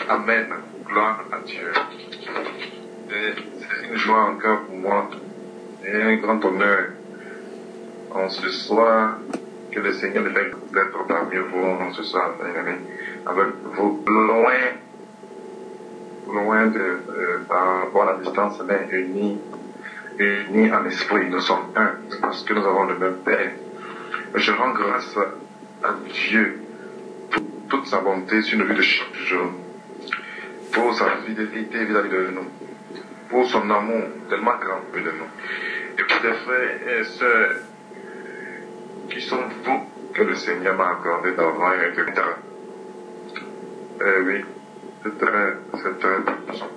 Amen. Gloire à Dieu. Et c'est une joie encore pour moi et un grand honneur en ce soir que le Seigneur me fait d'être parmi vous en ce soir, avec vous loin par rapport à la distance, mais unis en esprit. Nous sommes un parce que nous avons le même Père. Je rends grâce à Dieu pour toute sa bonté sur nos vies de chaque jour, pour sa fidélité vis-à-vis de nous, pour son amour tellement grand de nous. Et pour des frères et sœurs qui sont vous que le Seigneur m'a accordé d'avoir et de être. Oui, c'est très puissant.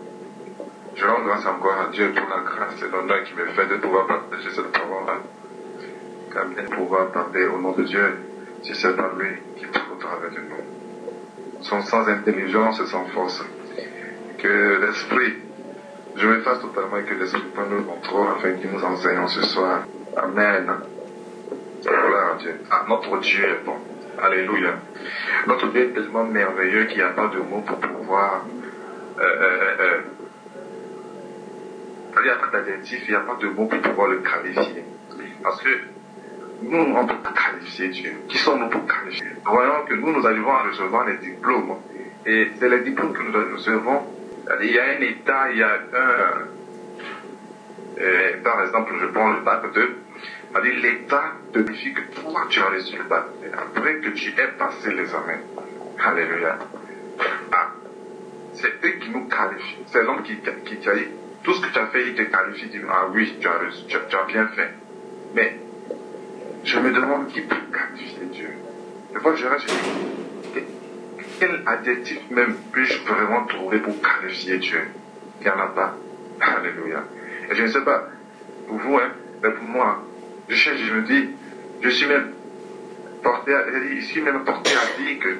Je rends grâce encore à Dieu pour la grâce et l'honneur qui me fait de pouvoir partager cette parole-là. Car bien pouvoir parler au nom de Dieu, si c'est pas lui qui parle au travers de nous. Sont sans intelligence et sans force. Que l'Esprit, je m'efface totalement et que l'Esprit prenne le contrôle afin qu'il nous enseigne ce soir. Amen. Gloire à Dieu. Ah, notre Dieu est bon. Alléluia. Notre Dieu est tellement merveilleux qu'il n'y a pas de mots pour pouvoir... il n'y a pas d'adjectif, il n'y a pas de mots pour pouvoir le qualifier. Parce que nous, on ne peut pas qualifier Dieu. Qui sommes-nous pour qualifier? Nous voyons que nous allons recevoir les diplômes. Et c'est les diplômes que nous recevons. Il y a un état, il y a un... par exemple, je prends le bac 2. C'est-à-dire l'état te dit que toi, tu as reçu le bac. Et après que tu aies passé l'examen. Alléluia. Ah, c'est eux qui nous qualifient. C'est l'homme qui dit, tout ce que tu as fait, il te qualifie. Il dit, ah oui, tu as bien fait. Mais, je me demande qui peut qualifier Dieu. Des fois, je reste, quel adjectif même puis-je vraiment trouver pour qualifier Dieu? Il n'y en a pas. Alléluia. Et je ne sais pas, pour vous, mais pour moi, je cherche, je me dis, je suis même porté à dire que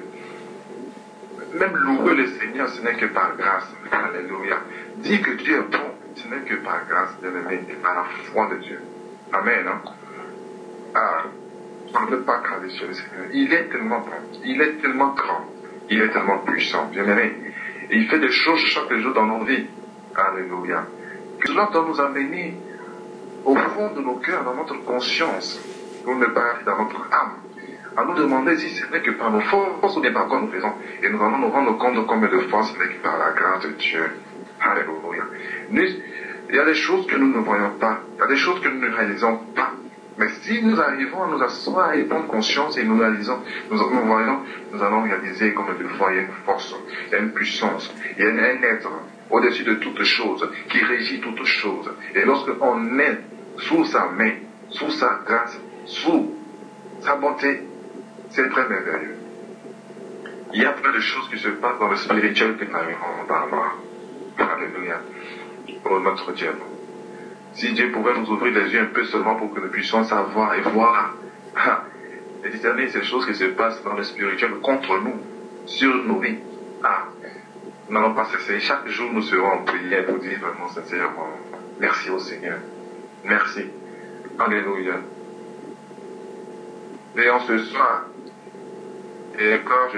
même louer le Seigneur, ce n'est que par grâce. Alléluia. Dire que Dieu est bon, ce n'est que par grâce, bien-aimé, et par la foi de Dieu. Amen. Hein? Ah, on ne peut pas qualifier le Seigneur. Il est tellement bon, il est tellement grand, il est tellement puissant, bien-aimé. Et il fait des choses chaque jour dans nos vies. Alléluia. Que cela doit nous amener au fond de nos cœurs, dans notre conscience, pour ne pas dans notre âme, à nous demander si ce n'est que par nos forces ou bien par quoi nous faisons. Et nous allons nous rendre compte de combien de force ce n'est que par la grâce de Dieu. Alléluia. Il y a des choses que nous ne voyons pas, il y a des choses que nous ne réalisons pas. Mais si nous arrivons à nous asseoir et prendre conscience et nous réalisons, nous voyons, nous allons réaliser combien de fois il y a une force, il y a une puissance, il y a un être au-dessus de toutes choses, qui régit toutes choses. Et lorsqu'on est sous sa main, sous sa grâce, sous sa bonté, c'est très merveilleux. Il y a plein de choses qui se passent dans le spirituel que nous n'arrivons pas à voir. Alléluia. Oh notre Dieu. Si Dieu pouvait nous ouvrir les yeux un peu seulement pour que nous puissions savoir et voir et discerner ces choses qui se passent dans le spirituel contre nous, sur nos vies. Ah, nous n'allons pas cesser. Chaque jour, nous serons en prière pour dire vraiment sincèrement merci au Seigneur. Merci. Alléluia. Et en ce soir, et encore,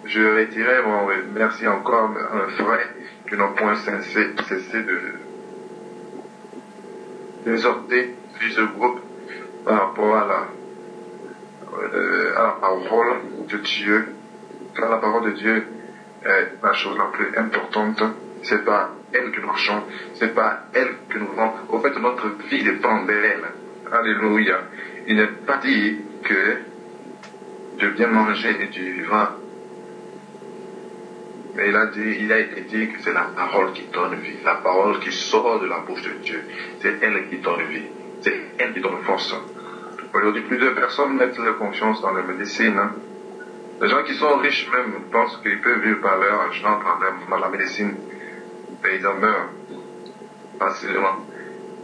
je retirais mon merci encore à un frère qui n'a point cessé d'exhorter sur ce groupe par rapport à la parole de Dieu. Car la parole de Dieu est la chose la plus importante. C'est pas elle que nous marchons, c'est pas elle que nous vivons. Au fait, notre vie dépend d'elle. Alléluia. Il n'est pas dit que de bien manger et tu vivras. Mais il a été dit que c'est la parole qui donne vie, la parole qui sort de la bouche de Dieu. C'est elle qui donne vie, c'est elle qui donne force. Aujourd'hui, plusieurs personnes mettent leur confiance dans la médecine. Les gens qui sont riches même pensent qu'ils peuvent vivre par leur argent, par la médecine. Et ils en meurent facilement.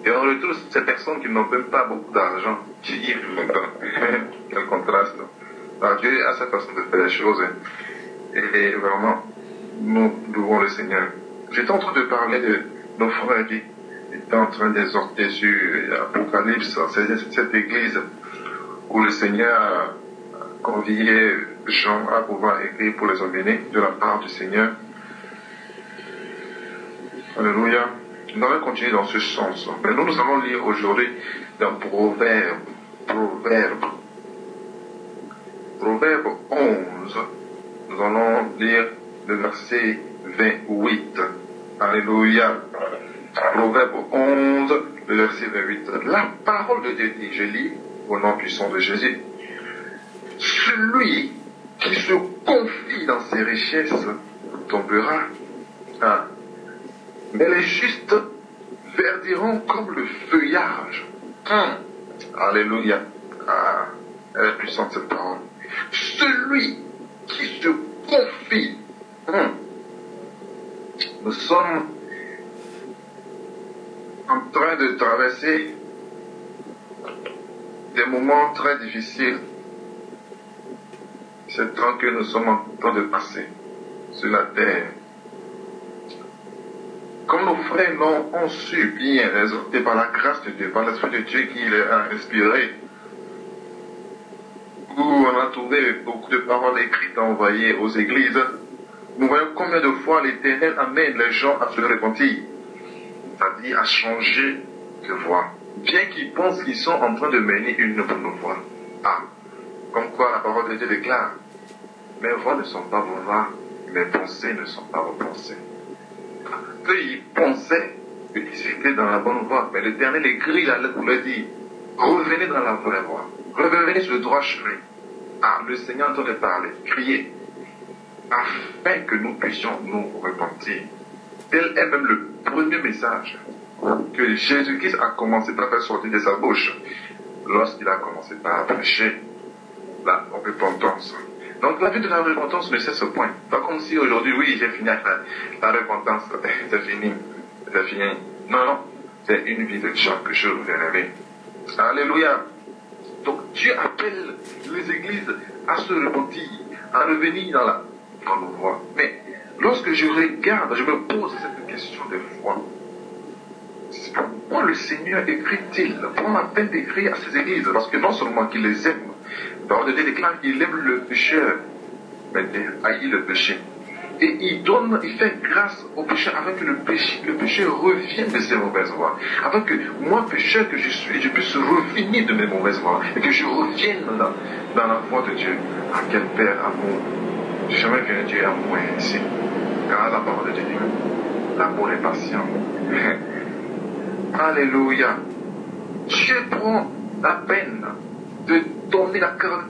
Et on retrouve ces personnes qui n'ont même pas beaucoup d'argent, qui y vivent longtemps. Quel contraste. Alors Dieu a sa façon de faire les choses. Et vraiment, nous louons le Seigneur. J'étais en train de parler de nos frères qui étaient en train d'exhorter sur l'Apocalypse, cette église où le Seigneur a convié Jean à pouvoir écrire pour les emmener de la part du Seigneur. Alléluia. Nous allons continuer dans ce sens. Mais nous allons lire aujourd'hui dans Proverbe 11. Nous allons lire le verset 28. Alléluia. Proverbe 11, le verset 28. La parole de Dieu dit, je lis au nom puissant de Jésus. Celui qui se confie dans ses richesses tombera. Mais les justes verdiront comme le feuillage. Alléluia. Elle est puissante cette parole. Celui qui se confie. Nous sommes en train de traverser des moments très difficiles. C'est temps que nous sommes en train de passer sur la terre. Comme nos frères ont su bien exhorter par la grâce de Dieu, par l'Esprit de Dieu qui les a inspirés, où on a trouvé beaucoup de paroles écrites envoyées aux églises, nous voyons combien de fois l'Éternel amène les gens à se repentir, c'est-à-dire à changer de voie, bien qu'ils pensent qu'ils sont en train de mener une bonne voie. Comme quoi la parole de Dieu déclare, mes voies ne sont pas vos voies, mes pensées ne sont pas vos pensées. Eux, ils pensaient qu'ils étaient dans la bonne voie, mais l'Éternel écrit la lettre pour leur dire, revenez dans la vraie voie, revenez sur le droit chemin. Le Seigneur est en train de parler, crier, afin que nous puissions nous repentir. Tel est même le premier message que Jésus-Christ a commencé par faire sortir de sa bouche lorsqu'il a commencé par prêcher la repentance. Donc la vie de la repentance ne cesse point. Pas comme si aujourd'hui, oui, j'ai fini avec la repentance, c'est fini. Non, c'est une vie de chaque jour, bien-aimé. Alléluia. Donc Dieu appelle les églises à se repentir, à revenir dans la bonne voie. Mais lorsque je regarde, je me pose cette question de foi. Pourquoi le Seigneur écrit-il, prend la peine d'écrire à ces églises? Parce que non seulement qu'il les aime, la parole de Dieu déclare qu'il aime le pécheur, mais il haït le péché. Et il fait grâce au pécheur afin que le pécheur revienne de ses mauvaises voies. Afin que moi, pécheur que je suis, je puisse revenir de mes mauvaises voies. Et que je revienne dans la voie de Dieu. Quel Père amour. J'ai jamais vu un Dieu amour ici. Car la parole de Dieu dit, l'amour est patient. Alléluia. Dieu prend la peine de donner la peine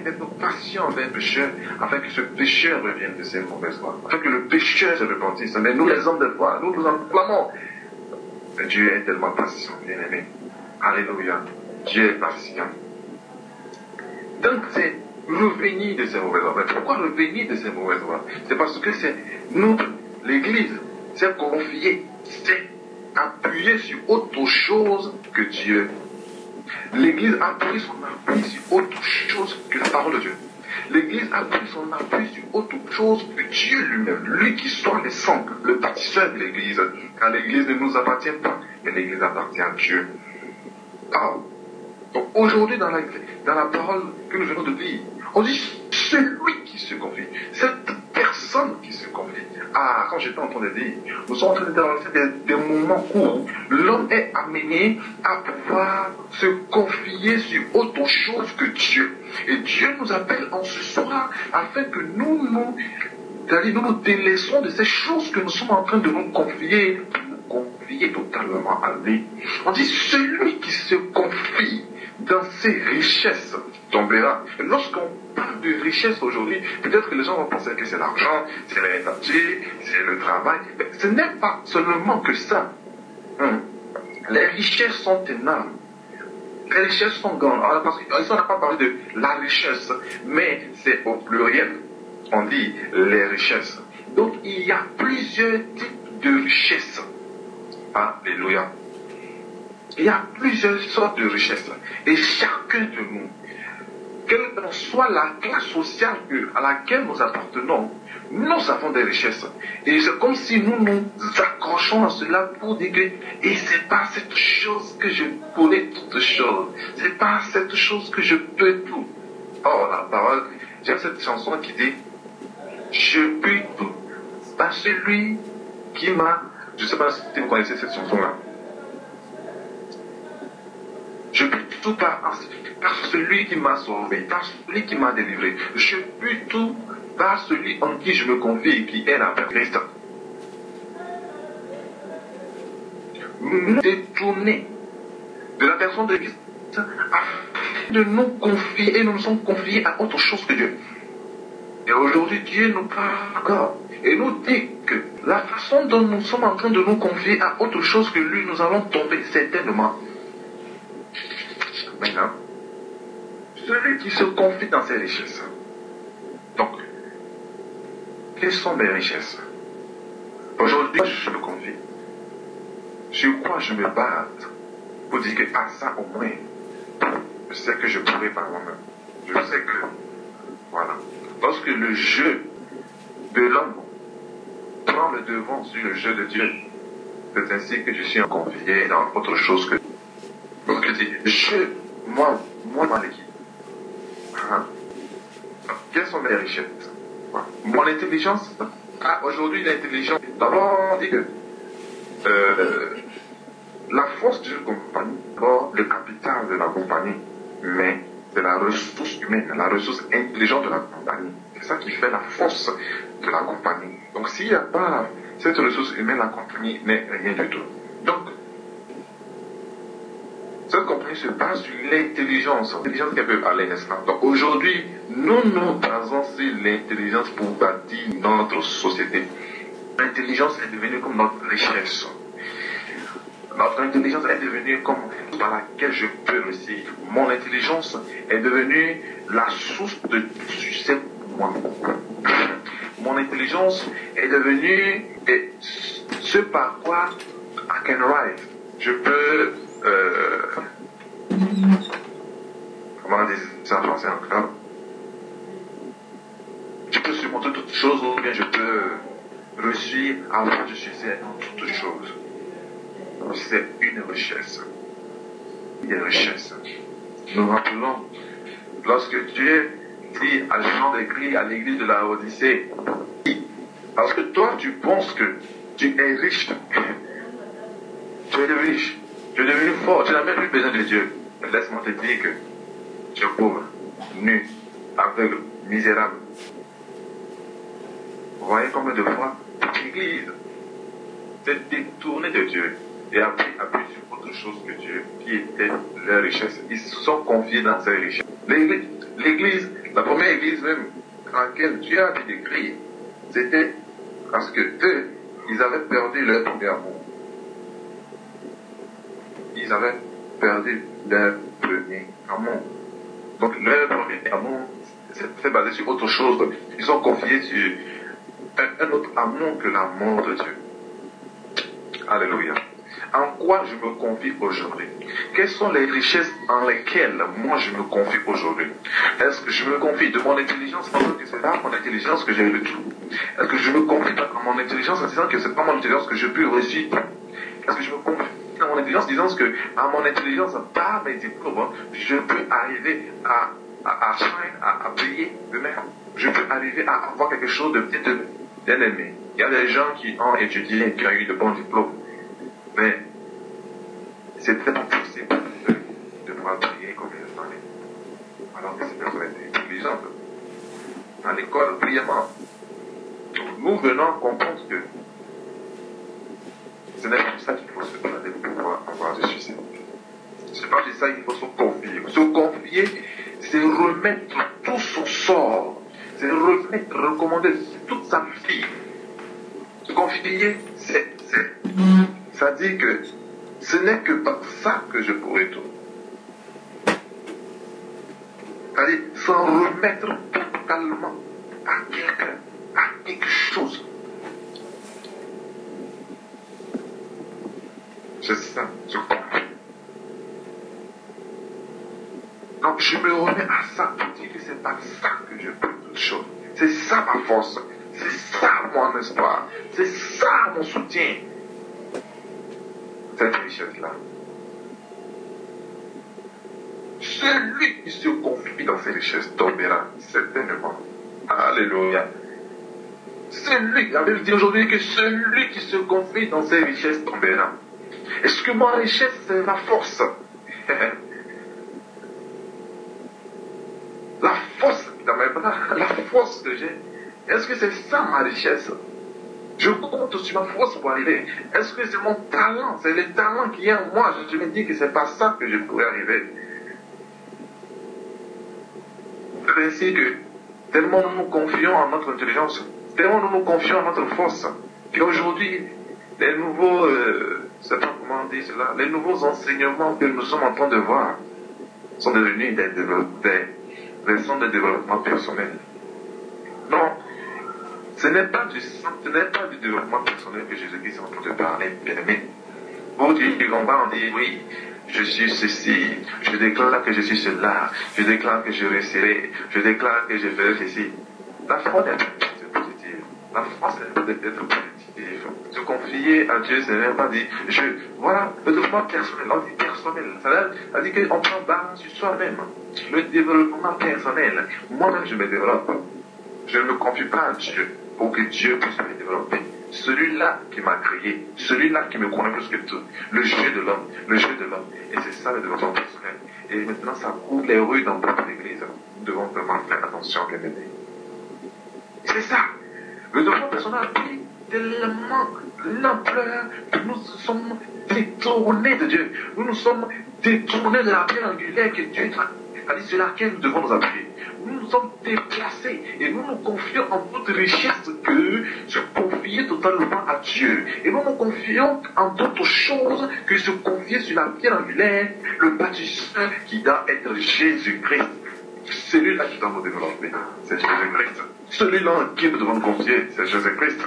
d'être patient avec le pécheur, afin que ce pécheur revienne de ses mauvaises voies, afin que le pécheur se repentisse. Mais nous, les hommes de foi, nous en clamons. Dieu est tellement patient, bien-aimé. Alléluia. Dieu est patient. Donc, c'est revenir de ses mauvaises voies. Mais pourquoi revenir de ses mauvaises voies? C'est parce que c'est l'Église, s'est confiée, s'est appuyée sur autre chose que Dieu. L'Église a pris son appui sur autre chose que la parole de Dieu. L'Église a pris son appui sur autre chose que Dieu lui-même, lui qui soit le centre, le bâtisseur de l'Église. Car l'Église ne nous appartient pas, mais l'Église appartient à Dieu. Donc aujourd'hui, dans la parole que nous venons de lire, on dit celui qui se confie, cette personne qui se confie. Quand j'étais en train de dire, nous sommes en train de traverser des moments où l'homme est amené à pouvoir se confier sur autre chose que Dieu. Et Dieu nous appelle en ce soir afin que nous nous délaissons de ces choses que nous sommes en train de nous confier totalement à lui. On dit celui qui se confie dans ses richesses tombera. Et lorsqu'on parle de richesse aujourd'hui, peut-être que les gens vont penser que c'est l'argent, c'est l'énergie, c'est le travail. Mais ce n'est pas seulement que ça. Les richesses sont énormes. Les richesses sont grandes. Alors, parce qu'ici on n'a pas parlé de la richesse, mais c'est au pluriel. On dit les richesses. Donc il y a plusieurs types de richesses. Alléluia. Il y a plusieurs sortes de richesses. Et chacun de nous, quelle que soit la classe sociale à laquelle nous appartenons, nous avons des richesses. Et c'est comme si nous nous accrochons à cela pour dire que et c'est pas cette chose que je connais toutes choses. C'est pas cette chose que je peux tout. Or, la parole J'aime cette chanson qui dit je puis tout par celui qui m'a. Je ne sais pas si vous connaissez cette chanson-là. Je puis tout par celui qui m'a sauvé, par celui qui m'a délivré. Je puis tout par celui en qui je me confie, qui est la Christ. Nous détourner de la personne de Christ afin de nous confier, et nous nous sommes confiés à autre chose que Dieu. Et aujourd'hui, Dieu nous parle encore et nous dit que la façon dont nous sommes en train de nous confier à autre chose que lui, nous allons tomber certainement. Maintenant, celui qui se confie dans ses richesses. Donc, quelles sont mes richesses? Aujourd'hui, je me confie. Sur quoi je me base pour dire que ça au moins, je sais que je pourrai par moi-même. Je sais que, voilà. Lorsque le jeu de l'homme prend le devant sur le jeu de Dieu, c'est ainsi que je suis confié dans autre chose que. Donc je dis, moi, Maliki. Quelles sont mes richesses? Mon intelligence. Aujourd'hui, l'intelligence. D'abord, on dit que la force d'une compagnie, d'abord, le capital de la compagnie, mais c'est la ressource humaine, la ressource intelligente de la compagnie. C'est ça qui fait la force de la compagnie. Donc s'il n'y a pas cette ressource humaine, la compagnie n'est rien du tout. Donc, cette compagnie se base sur l'intelligence qu'elle peut aller, n'est-ce pas? Donc aujourd'hui, nous nous basons sur l'intelligence pour bâtir notre société. L'intelligence est devenue comme notre richesse. Notre intelligence est devenue comme par laquelle je peux réussir. Mon intelligence est devenue la source de succès pour moi. Mon intelligence est devenue ce par quoi I can write. Je peux comment dire ça en français encore? Je peux surmonter toutes choses ou bien je peux réussir à avoir du succès en toutes choses. C'est une richesse. Une richesse. Nous rappelons, lorsque Dieu dit à Jean d'écrire à l'église de la Odyssée, parce que toi tu penses que tu es riche, tu es devenu riche, tu es devenu fort, tu n'as même plus besoin de Dieu. Laisse-moi te dire que tu es pauvre, nu, aveugle, misérable. Vous voyez combien de fois l'Église s'est détournée de Dieu et a pris appui sur autre chose que Dieu, qui était leur richesse. Ils se sont confiés dans ces richesses. L'église, la première église même, à laquelle Dieu a dit d'écrire, c'était parce que eux, ils avaient perdu leur premier amour. Ils avaient perdu leur premier amour. Donc leur premier amour s'est basé sur autre chose. Ils sont confiés sur un autre amour que l'amour de Dieu. Alléluia. En quoi je me confie aujourd'hui? Quelles sont les richesses en lesquelles moi je me confie aujourd'hui? Est-ce que je me confie de mon intelligence en disant que c'est pas mon intelligence que j'ai le tout? Est-ce que je me confie dans mon intelligence en disant que c'est pas mon intelligence que je peux réussir? Est-ce que je me confie dans mon intelligence en disant que à mon intelligence, par mes diplômes, je peux arriver à payer demain? Je peux arriver à avoir quelque chose de peut-être bien aimé. Il y a des gens qui ont étudié et qui ont eu de bons diplômes. Mais c'était pas possible de pouvoir prier comme il fallait. Alors que ces personnes étaient intelligentes. À l'école, brillamment. Nous venons comprendre que ce n'est pas ça qu'il faut se plaindre pour pouvoir avoir du succès. Ce n'est pas de ça qu'il faut se confier. Se confier, c'est remettre tout son sort. C'est remettre, recommander toute sa vie. Se confier, ça dit que ce n'est que par ça que je pourrai tout. C'est-à-dire s'en remettre totalement à quelqu'un, à quelque chose. C'est ça, je comprends. Donc je me remets à ça pour dire que c'est par ça que je peux toute chose. C'est ça ma force. C'est ça mon espoir. C'est ça mon soutien. Cette richesse-là. celui qui se confie dans ses richesses tombera certainement. Alléluia. Celui, la Bible dit aujourd'hui que celui qui se confie dans ses richesses tombera. Est-ce que ma richesse, c'est ma force? La force dans mes bras, la force que j'ai, est-ce que c'est ça ma richesse? Je compte sur ma force pour arriver. Est-ce que c'est mon talent? C'est le talent qui est en moi. Je me dis que c'est pas ça que je pourrais arriver. C'est ainsi que tellement nous nous confions en notre intelligence, tellement nous nous confions en notre force, qu'aujourd'hui, les nouveaux, je sais pas comment on dit cela, les nouveaux enseignements que nous sommes en train de voir sont devenus des centres de développement personnel. Non, ce n'est pas du développement personnel que Jésus-Christ est en train de parler, bien aimé. Vous dites, on dit, oui, je suis ceci, je déclare que je suis cela, je déclare que je réussirai, je déclare que je ferai ceci. La foi n'est pas positive. La foi, c'est d'être positive. Se confier à Dieu, ce n'est pas dire, voilà, le développement personnel, on dit personnel, ça veut dire qu'on prend balance sur soi-même. Le développement personnel, moi-même je me développe. Je ne me confie pas à Dieu pour que Dieu puisse me développer. Celui-là qui m'a créé, celui-là qui me connaît plus que tout, le jeu de l'homme, le jeu de l'homme. Et c'est ça le développement personnel. Et maintenant, ça couvre les rues dans toute l'église. Nous devons vraiment faire attention, bien aimés. C'est ça. Le développement personnel a pris tellement l'ampleur que nous sommes détournés de Dieu. Nous nous sommes détournés de la pierre angulaire que Dieu a dit sur laquelle nous devons nous appuyer. Nous nous sommes déplacés et nous nous confions en toute richesse que se confier totalement à Dieu. Et nous nous confions en d'autres choses que se confier sur la pierre angulaire, le bâtisseur qui doit être Jésus-Christ. Celui-là qui doit nous développer, c'est Jésus-Christ. Celui-là en qui nous devons nous confier, c'est Jésus-Christ.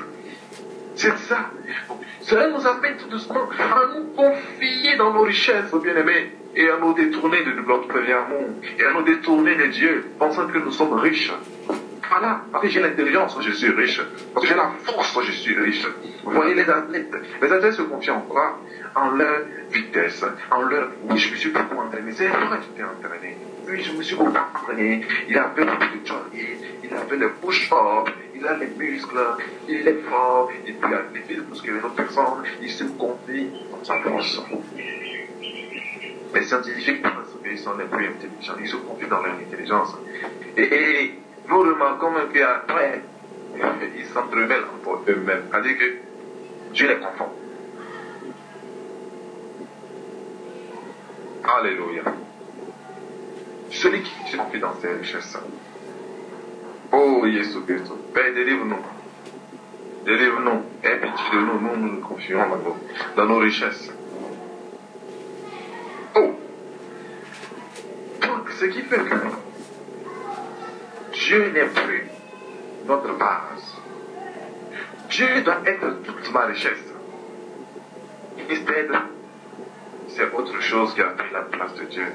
C'est ça. Cela nous amène tout doucement à nous confier dans nos richesses, bien-aimés, et à nous détourner de notre premier amour, et à nous détourner de Dieu, pensant que nous sommes riches. Voilà, parce que j'ai l'intelligence, je suis riche. Parce que j'ai la force, je suis riche. Vous voyez les athlètes se confient en quoi? En leur vitesse, en leur... Oui, je me suis beaucoup entraîné. C'est vrai que tu t'es entraîné. Oui, je me suis beaucoup entraîné. Il a fait beaucoup de jogging, il a fait le push-up, il a les muscles, il est fort, il peut aller plus vite que les autres personnes, il se confie en sa force. Les scientifiques, ils sont les plus intelligents, ils se confient dans leur intelligence. Et nous remarquons qu'après, ils s'entremêlent entre eux-mêmes. C'est-à-dire que Dieu les confond. Alléluia. Celui qui se confie dans ses richesses. Oh, Jésus Christ. Père, délivre-nous. Délivre-nous. Aie pitié de nous. Nous nous confions dans nos richesses. Oh. Donc, ce qui fait que Dieu n'est plus notre base. Dieu doit être toute ma richesse. Instead, c'est autre chose qui a pris la place de Dieu.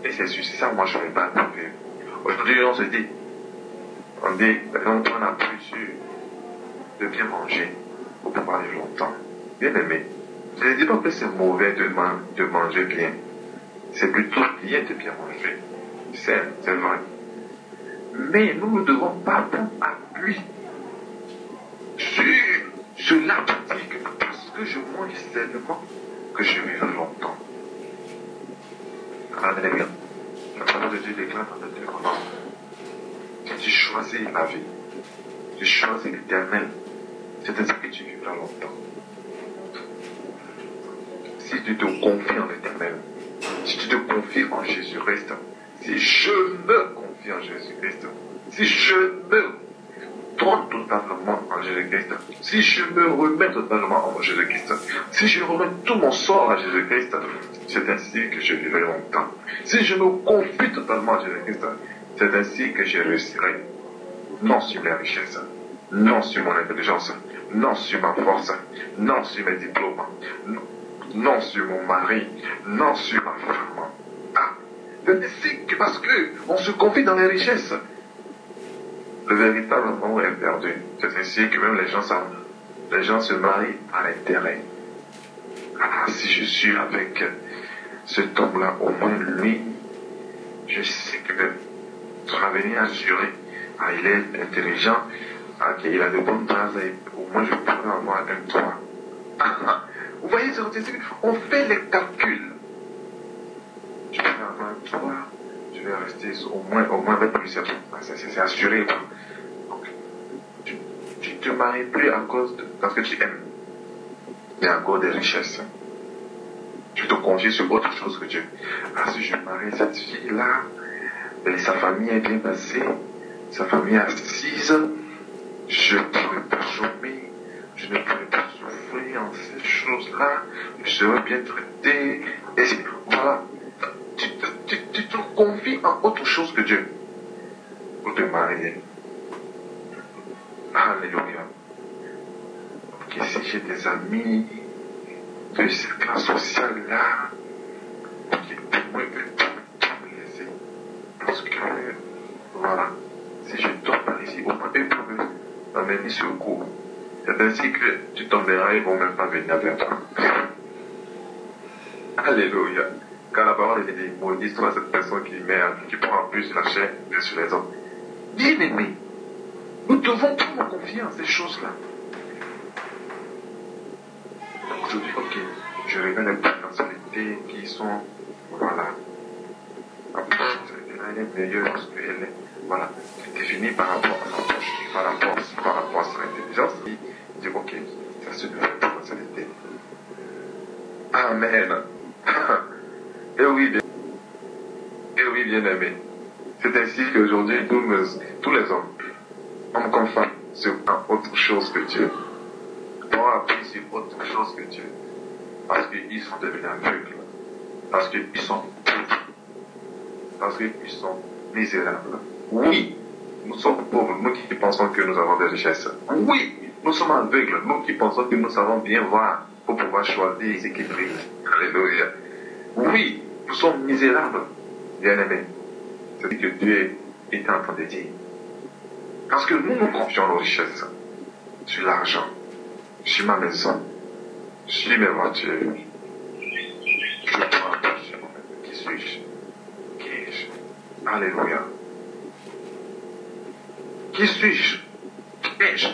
Et c'est sur ça, moi, je ne vais pas vivre. Aujourd'hui, on se dit, quand on a plus sûr de bien manger pour pouvoir vivre longtemps. Bien aimé, je ne dis pas que c'est mauvais de manger bien. C'est plutôt bien de bien manger. C'est vrai. Mais nous ne devons pas prendre appui sur cela pour dire que parce que je mange sainement, que je vivrai longtemps. Alléluia. La parole de Dieu déclare dans le Deutéronome. Si tu choisis la vie, tu choisis l'éternel, c'est ainsi que tu vivras longtemps. Si tu te confies en l'éternel, si tu te confies en Jésus-Christ, si je me confie en Jésus-Christ, si je me donne totalement en Jésus-Christ, si je me remets totalement en Jésus-Christ, si je remets tout mon sort à Jésus-Christ, c'est ainsi que je vivrai longtemps. Si je me confie totalement à Jésus-Christ, c'est ainsi que je réussirai. Non sur mes richesses, non sur mon intelligence, non sur ma force, non sur mes diplômes, non sur mon mari, non sur ma femme. Ah, c'est ainsi que parce qu'on se confie dans les richesses, le véritable amour est perdu. C'est ainsi que même les gens se marient à l'intérêt. Ah, si je suis avec cet homme-là, au moins lui, que son avenir assuré. Ah, il est intelligent, ah, okay, il a de bonnes bases, et au moins je pourrais avoir un toit. Vous voyez, on fait les calculs. Je vais avoir un toit, je vais rester au moins avec lui, c'est assuré. Donc, tu te maries plus à cause parce que tu aimes, mais à cause des richesses. Tu te confies sur autre chose que Dieu. Ah, si je marie cette fille-là, sa famille est bien passée, sa famille est assise, je ne pourrais pas chômer, je ne pourrais pas souffrir en ces choses-là, je serais bien traité, et voilà. Tu te confies en autre chose que Dieu pour te marier. Alléluia. Ok, si j'ai des amis de cette classe sociale-là, ok, moi, je peux me laisser. Parce que, voilà, si je tombe par ici, au moins, ils peuvent m'amener sur le coup. C'est ainsi que tu tomberas, ils ne vont même pas venir vers toi. Alléluia. Quand la parole est dit, maudit soit cette personne qui prend en plus la chair sur les hommes. Bien aimé, nous devons prendre confiance ces choses-là. Donc aujourd'hui, ok, je regarde les potentialités qui sont, voilà, la potentialité elle est meilleure parce qu'elle est, voilà, c'est défini par rapport à son approche, par rapport à son intelligence. Il dit, ok, ça c'est une potentialité. Amen. Et oui, bien aimé. C'est ainsi qu'aujourd'hui, tous les hommes comme femmes, sur autre chose que Dieu, ont appris sur autre chose que Dieu, parce qu'ils sont devenus aveugles, parce qu'ils sont pauvres, parce qu'ils sont misérables. Oui, nous sommes pauvres, nous qui pensons que nous avons des richesses. Oui, nous sommes aveugles, nous qui pensons que nous savons bien voir pour pouvoir choisir ce qui brille. Alléluia. Oui, nous sommes misérables, bien-aimés. C'est ce que Dieu est en train de dire. Parce que nous nous confions nos richesses sur l'argent, sur ma maison, sur mes voitures. Je prends attention. Qui suis-je? Qui est-je? Alléluia. Qui suis-je? Qui est-je?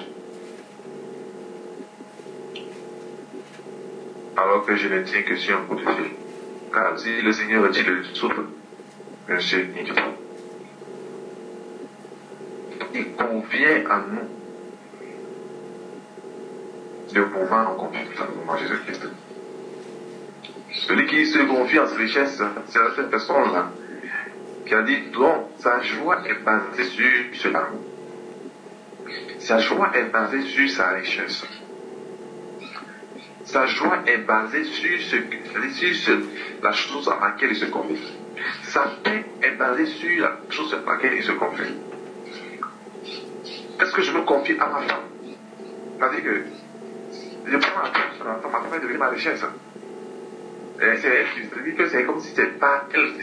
Alors que je ne tiens que sur un bout de fil. Car si le Seigneur dit le souffle, je suis ni du tout. Il convient à nous de pouvoir en confier en Jésus-Christ. Celui qui se confie en ses richesses, c'est cette personne-là qui a dit, donc, sa joie est basée sur cela. Sa joie est basée sur sa richesse. Sa joie est basée sur la chose à laquelle il se confie. Sa paix est basée sur la chose à laquelle il se confie. Est-ce que je me confie à ma femme? C'est-à-dire que je prends ma femme est devenue ma richesse. Et c'est elle qui se dit que c'est comme si c'était pas elle.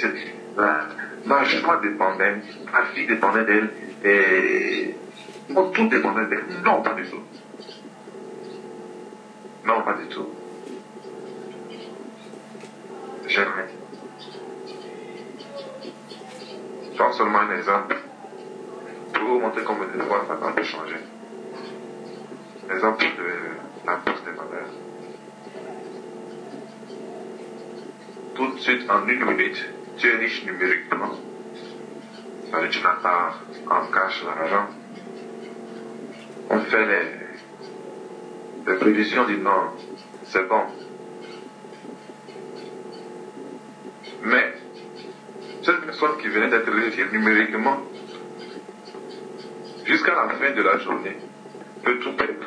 Ma joie dépendait, ma vie dépendait d'elle, et tout dépendait d'elle. Non, pas du tout. Non, pas du tout. Jamais. Je prends seulement un exemple pour vous montrer comment des fois ça peut changer. L'exemple de la bourse des valeurs. Tout de suite, en une minute, tu es riche numériquement. C'est-à-dire que tu n'as pas en cash l'argent. On fait les prévisions du non, c'est bon. Mais, cette personne qui venait d'être riche numériquement, jusqu'à la fin de la journée, peut tout perdre.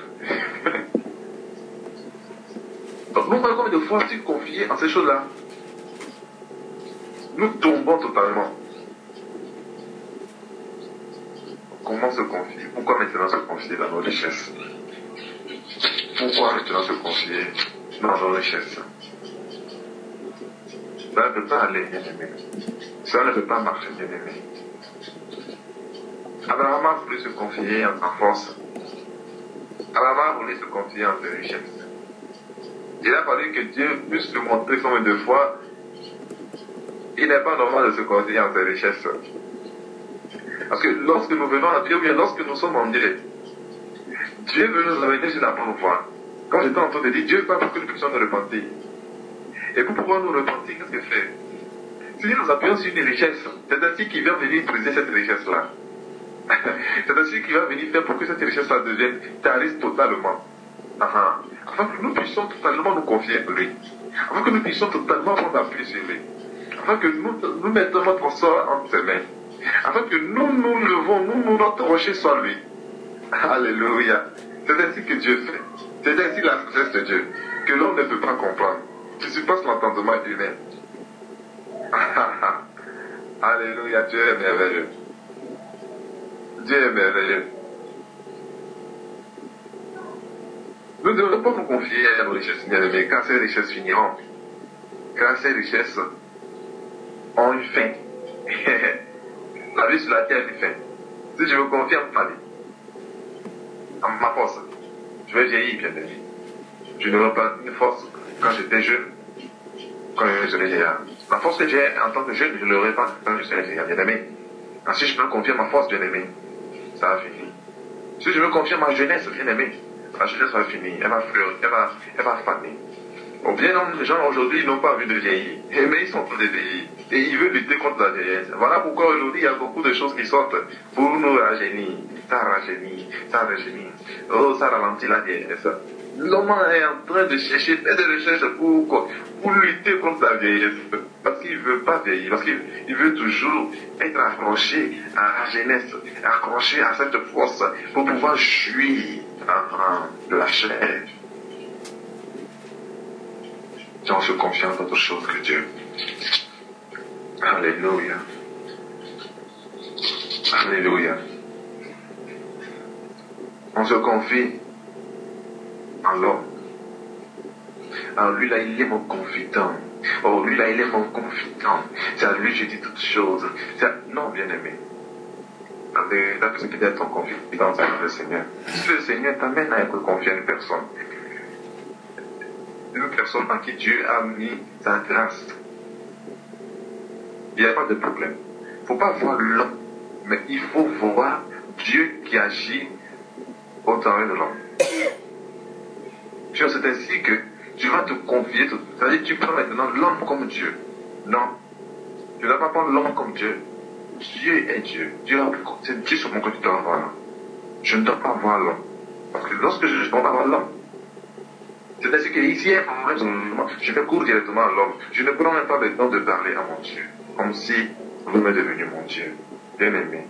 Donc, nous, combien de fois tu confies en ces choses-là? Nous tombons totalement. Comment se confier? Pourquoi maintenant se confier dans nos richesses? Pourquoi maintenant se confier dans nos richesses? Ça ne peut pas aller, bien aimé. Ça ne peut pas marcher, bien aimé. Abraham voulait se confier en sa force. Abraham voulait se confier en ses richesses. Il a fallu que Dieu puisse lui montrer combien de fois il n'est pas normal de se confier en ses richesses. Parce que lorsque nous venons à Dieu, ou bien lorsque nous sommes en direct, Dieu veut nous amener sur la bonne voie. Quand j'étais en train de dire, Dieu veut pour que nous puissions nous repentir. Et pour pouvoir nous repentir, qu'est-ce qu'il fait? Si nous appuyons sur une richesse, c'est ainsi qu'il vient venir briser cette richesse-là. C'est ainsi qu'il va venir faire pour que cette richesse-là devienne tarisse totalement. Afin que nous puissions totalement nous confier en lui. Afin que nous puissions totalement prendre appui sur lui. Afin que nous mettons notre sort entre ses mains. Afin que nous levons, notre rocher soit lui. Alléluia. C'est ainsi que Dieu fait. C'est ainsi la sagesse de Dieu, que l'homme ne peut pas comprendre, qui surpasse l'entendement humain. Alléluia, Dieu est merveilleux. Dieu est merveilleux. Nous ne devons pas nous confier à nos richesses bien-aimées, car ces richesses finiront. Car ces richesses ont une fin. La vie sur la terre a une fin. Si je me confie à ma vie, à ma force, je vais vieillir, bien-aimé. Je n'aurai pas une force quand j'étais jeune, quand je serai vieillard. La force que j'ai en tant que jeune, je ne l'aurai pas quand je serai vieillard, bien-aimé. Si je me confie à ma force, bien-aimé, ça va finir. Si je me confie à ma jeunesse, bien-aimé, la jeunesse va finir, elle va fleurir, elle va faner. Ou bien les gens aujourd'hui n'ont pas envie de vieillir, mais ils sont en train de vieillir. Et ils veulent lutter contre la vieillesse. Voilà pourquoi aujourd'hui il y a beaucoup de choses qui sortent pour nous rajeunir. Ça rajeunit, ça rajeunit. Oh, ça ralentit la vieillesse. L'homme est en train de chercher des recherches pour lutter contre la vieillesse. Parce qu'il ne veut pas vieillir, parce qu'il veut toujours être accroché à la jeunesse, accroché à cette force pour pouvoir jouir de la chair. On se confie en d'autre chose que Dieu. Alléluia. Alléluia. On se confie en l'homme. Alors lui là, il est mon confident. Oh, lui là, il est mon confident. C'est à lui que je dis toutes choses. Non, bien-aimé. La vérité, ce qui est ton confident, c'est le Seigneur. Si le Seigneur t'amène à être confié à une personne en qui Dieu a mis sa grâce, il n'y a pas de problème. Il ne faut pas voir l'homme, mais il faut voir Dieu qui agit au travers de l'homme. C'est ainsi que tu vas te confier, c'est-à-dire que tu prends maintenant l'homme comme Dieu. Non, tu ne dois pas prendre l'homme comme Dieu. Dieu est Dieu. C'est Dieu sur mon côté que tu dois voir. Je ne dois pas voir l'homme. Parce que lorsque je dois voir l'homme, c'est-à-dire qu'ici, je fais cours directement à l'homme. Je ne prends même pas le temps de parler à mon Dieu, comme si vous m'êtes devenu mon Dieu. Bien aimé.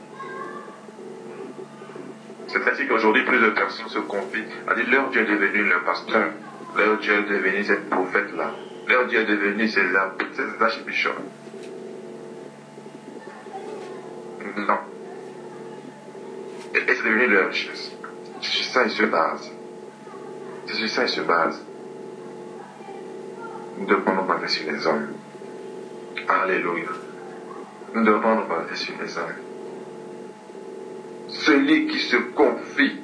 C'est ainsi qu'aujourd'hui, plus de personnes se confient. C'est-à-dire, leur Dieu est devenu leur pasteur. Leur Dieu est devenu cette prophète-là. Leur Dieu est devenu ces archbishops. Non. Et c'est devenu leur richesse. C'est sur ça ils se basent. C'est sur ça ils se basent. Nous devons nous baser sur les hommes. Alléluia. Nous devons nous baser sur les hommes. Celui qui se confie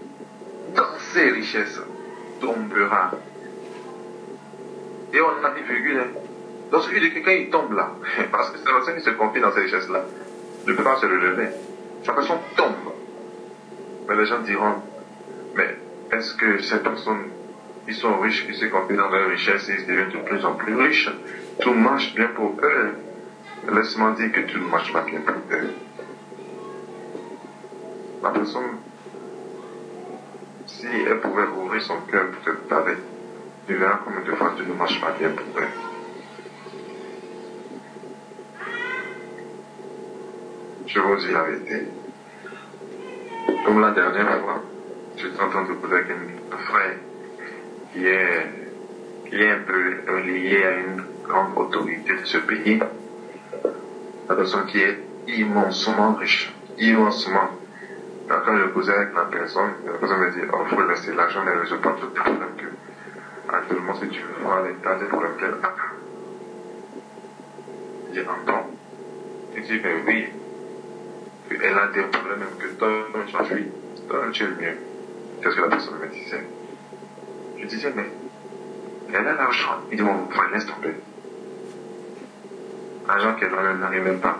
dans ses richesses tombera. Et on a mis virgule. Lorsque quelqu'un il tombe là, parce que c'est la personne qui se confie dans ces richesses-là, ne peut pas se relever. La personne tombe. Mais les gens diront, mais est-ce que ces personnes qui sont riches, qui se confient dans leurs richesses, ils deviennent de plus en plus riches? Tout marche bien pour eux. Laisse-moi dire que tout ne marche pas bien pour eux. La personne, si elle pouvait ouvrir son cœur pour te parler, tu verras combien de fois tout ne marche pas bien pour eux. Je vous dis la vérité. Comme la dernière fois, j'étais en train de poser avec un frère qui est un peu lié à une grande autorité de ce pays. La personne qui est immensement riche, immensement. Alors, quand je causais avec la personne me dit, oh, il faut laisser l'argent, ne résout pas tout le problème que actuellement, si tu veux voir l'état des problèmes qu'elle a. J'ai entendu. Il dit, mais oui, elle a des problèmes même que toi, tu as fui. Toi, tu es le mieux. C'est ce que la personne me disait. Je disais, mais elle a l'argent. Il dit, mon frère, laisse tomber. L'argent qu'elle a n'arrive même pas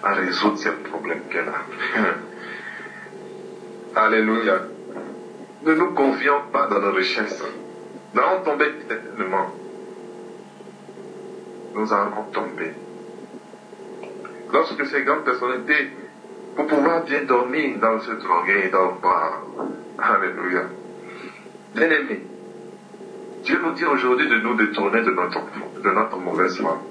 à résoudre ces problèmes qu'elle a. Alléluia. Ne nous confions pas dans nos richesses. Nous allons tomber tellement. Nous allons tomber. Lorsque ces grandes personnalités, pour pouvoir bien dormir dans ce orgueil, ils dorment pas. Alléluia. Bien-aimés, Dieu nous dit aujourd'hui de nous détourner de notre mauvaise foi.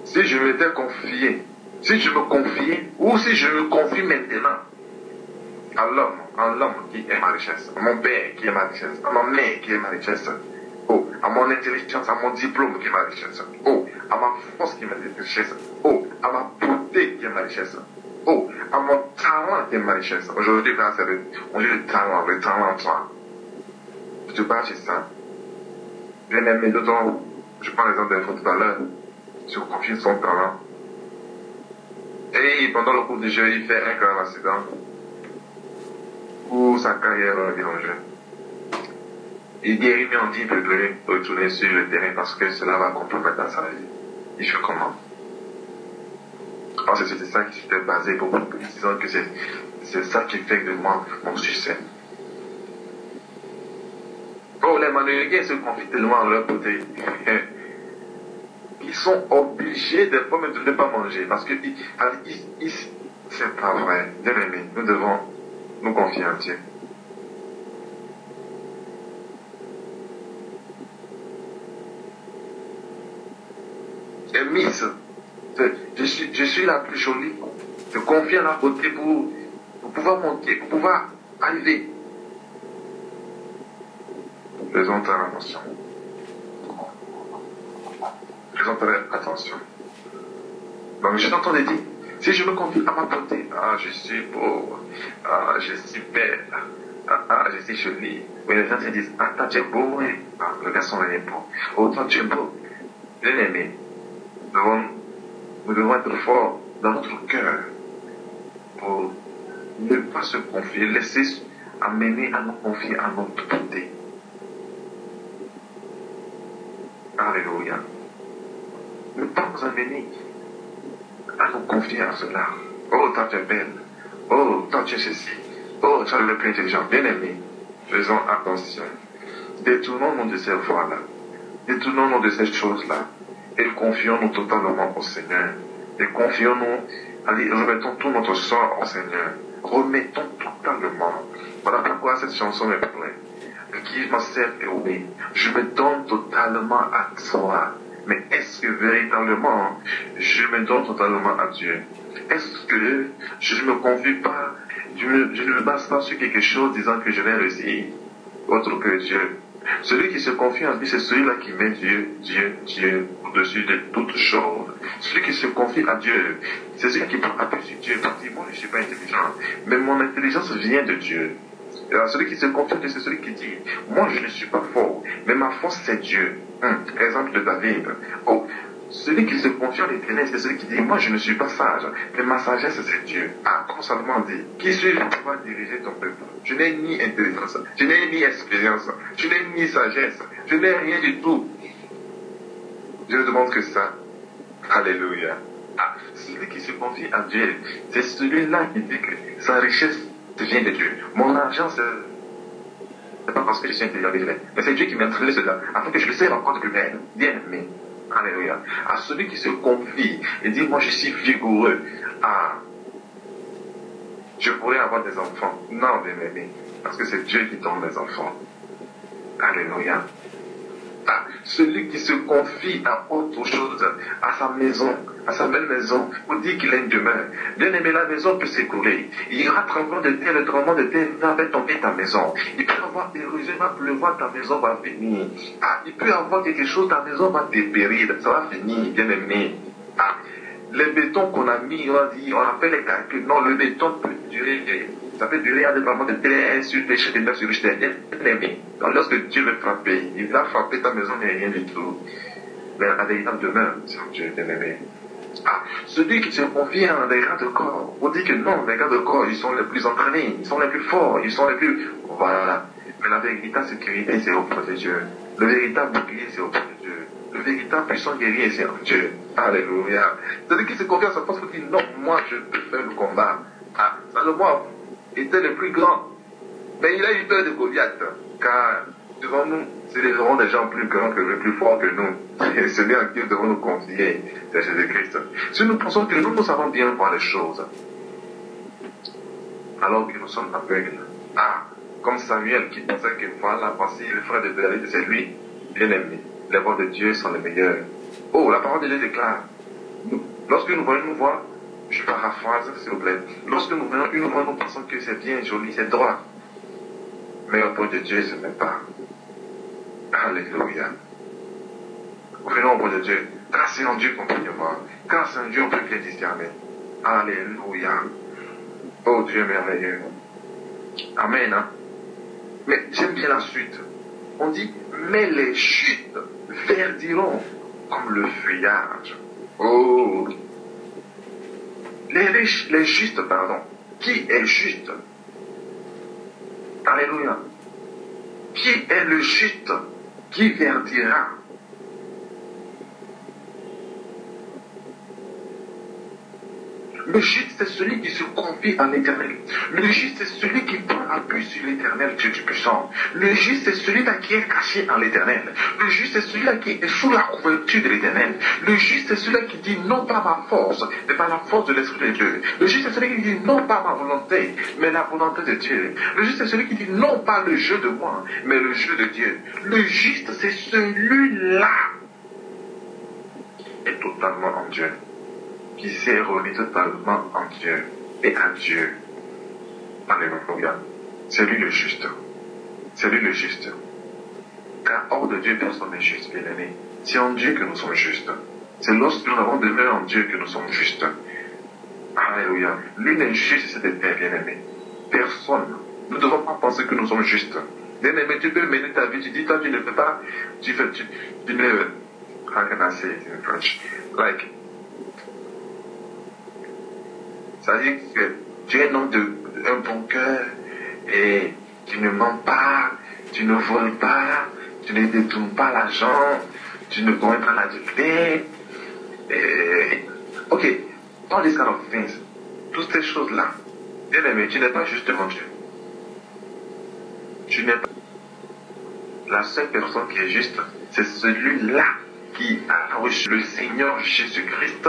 Si je m'étais confié, si je me confiais, ou si je me confie maintenant en l'homme qui est ma richesse, à mon père qui est ma richesse, à ma mère qui est ma richesse, oh, à mon intelligence, à mon diplôme qui est ma richesse, oh, à ma force qui est ma richesse, oh, à ma beauté qui est ma richesse, oh, à mon talent qui est ma richesse. Aujourd'hui, on dit le talent en toi. Je te parle sur ça. Bien aimé, d'autant, je prends l'exemple d'info tout à l'heure, sur confie son talent. Et pendant le cours du jeu, il fait un grave accident où sa carrière revient en jeu. Il guérit, mais on dit de retourner sur le terrain parce que cela va compromettre sa vie. Il fait comment? Alors c'était ça qui s'était basé pour beaucoup, disant que c'est ça qui fait de moi mon succès. Oh, les Manuéliens se confient tellement en leur côté. Ils sont obligés des fois même de ne pas manger parce que c'est pas vrai. Bien aimé, nous devons nous confier en Dieu. Et Miss, je suis la plus jolie. Je confie en la beauté pour pouvoir monter, pour pouvoir arriver. Faisons très attention. Faisons très attention. Donc je t'entends dire, si je me confie à ma beauté, ah je suis beau, ah je suis belle, ah je suis jolie. Mais les gens se disent, ah toi tu es beau, hein? Ah le garçon est beau, oh toi tu es beau. Bien aimé, nous devons être forts dans notre cœur pour ne pas se confier, laisser amener à nous confier à notre beauté. Alléluia. Ne pas nous amener à nous confier à cela. Oh, toi tu es belle. Oh, toi tu es ceci. Oh, tu es le plus intelligent. Bien aimé, faisons attention. Détournons-nous de ces voies-là. Détournons-nous de ces choses-là. Et confions-nous totalement au Seigneur. Et confions-nous, allez, remettons tout notre sort au Seigneur. Remettons totalement. Voilà pourquoi cette chanson est pleine. Qui myself away. Je me donne totalement à toi. Mais est-ce que véritablement je me donne totalement à Dieu? Est-ce que je ne me confie pas, je ne me base pas sur quelque chose disant que je vais réussir autre que Dieu? Celui qui se confie en lui, c'est celui-là qui met Dieu au-dessus de toutes choses. Celui qui se confie à Dieu, c'est celui qui prend appui sur Dieu. Parce que moi, je ne suis pas intelligent, mais mon intelligence vient de Dieu. Alors, celui qui se confie, c'est celui qui dit, moi je ne suis pas fort, mais ma force c'est Dieu. Exemple de David. Oh, celui qui se confie en l'Éternel, c'est celui qui dit, moi je ne suis pas sage, mais ma sagesse c'est Dieu. Ah, comme Salomon dit, qui suis-je pour pouvoir diriger ton peuple? Je n'ai ni intelligence, je n'ai ni expérience, je n'ai ni sagesse, je n'ai rien du tout. Je ne demande que ça. Alléluia. Ah, celui qui se confie à Dieu, c'est celui-là qui dit que sa richesse vient de Dieu. Mon argent, c'est pas parce que je suis intelligent, mais c'est Dieu qui m'a entraîné cela, afin que je le serve encore de plus belle. Bien aimé. Alléluia. À celui qui se confie et dit, moi je suis vigoureux. Ah, je pourrais avoir des enfants. Non, bien aimé. Parce que c'est Dieu qui donne les enfants. Alléluia. Ah, celui qui se confie à autre chose, à sa maison, à sa belle maison, pour dire qu'il a une demeure. Bien aimé, la maison peut s'écrouler. Il y aura tremblement de terre, le tremblement de terre va faire tomber ta maison. Il peut y avoir érosion, va pleuvoir, ta maison va finir. Ah, il peut y avoir quelque chose, ta maison va dépérir, ça va finir, bien aimé. Ah, les bétons qu'on a mis, on a fait les calculs. Non, le béton peut durer. Ça peut durer à des tremblements de terre, sur des chutes de terre, sur les chutes de terre. Bien aimé. Donc lorsque Dieu veut frapper, il va frapper ta maison, mais rien du tout. Mais la véritable demeure, c'est Dieu, bien aimé. Ah, celui qui se confie à des gars de corps, on dit que non, les gars de corps, ils sont les plus entraînés, ils sont les plus forts, ils sont les plus... Voilà. Mais la véritable sécurité, c'est auprès de Dieu. Le véritable bouclier, c'est auprès de Dieu. Le véritable puissant guerrier, c'est en Dieu. Alléluia. Celui qui se confie à sa force, vous dit non, moi je peux faire le combat. Ah, Salomon était le plus grand. Mais il a eu peur de Goliath, car devant nous, c'est des gens plus grands que le plus fort que nous. Et celui à qui nous devons nous confier, c'est Jésus-Christ. Si nous pensons que nous savons bien voir les choses, alors que nous sommes aveugles, comme Samuel qui pensait que voilà, voici le frère de David, c'est lui, bien aimé. Les voix de Dieu sont les meilleures. Oh, la parole de Dieu déclare, lorsque nous voyons une voix, je paraphrase s'il vous plaît, lorsque nous voyons une voix, nous pensons que c'est bien joli, c'est droit. Mais au point de Dieu, ce n'est pas. Alléluia. Venons au point de Dieu, car c'est en Dieu qu'on peut y voir, car c'est en Dieu qu'on peut bien discerner. Alléluia. Oh Dieu merveilleux. Amen. Hein? Mais j'aime bien la suite. On dit, mais les chutes verdiront comme le feuillage. Oh. Les justes, pardon. Qui est juste? Alléluia. Qui est le juste qui verdira? Le juste, c'est celui qui se confie en l'Éternel. Le juste, c'est celui qui prend appui sur l'Éternel, Dieu du puissant. Le juste, c'est celui-là qui est caché en l'Éternel. Le juste, c'est celui-là qui est sous la couverture de l'Éternel. Le juste, c'est celui-là qui dit non pas ma force, mais par la force de l'Esprit de Dieu. Le juste, c'est celui qui dit non pas ma volonté, mais la volonté de Dieu. Le juste, c'est celui qui dit non pas le jeu de moi, mais le jeu de Dieu. Le juste, c'est celui-là qui est totalement en Dieu, qui s'est remis totalement en Dieu et à Dieu. Alléluia. C'est lui le juste. C'est lui le juste. Car hors de Dieu, personne n'est juste, bien aimé. C'est en Dieu que nous sommes justes. C'est lorsque nous avons demeuré en Dieu que nous sommes justes. Alléluia. Lui n'est juste, c'est des pères, bien aimé. Personne. Nous ne devons pas penser que nous sommes justes. Bien aimé, tu peux mener ta vie, tu dis, toi, tu ne peux pas, tu ne, how can I say it in French? Like, ça veut dire que tu es un homme d'un bon cœur et tu ne mens pas, tu ne voles pas, tu ne détournes pas l'argent, tu ne commets pas l'adultère. Ok, all these kind of things, toutes ces choses-là, bien aimé, tu n'es pas juste devant Dieu. Tu n'es pas. La seule personne qui est juste, c'est celui-là qui a reçu le Seigneur Jésus-Christ,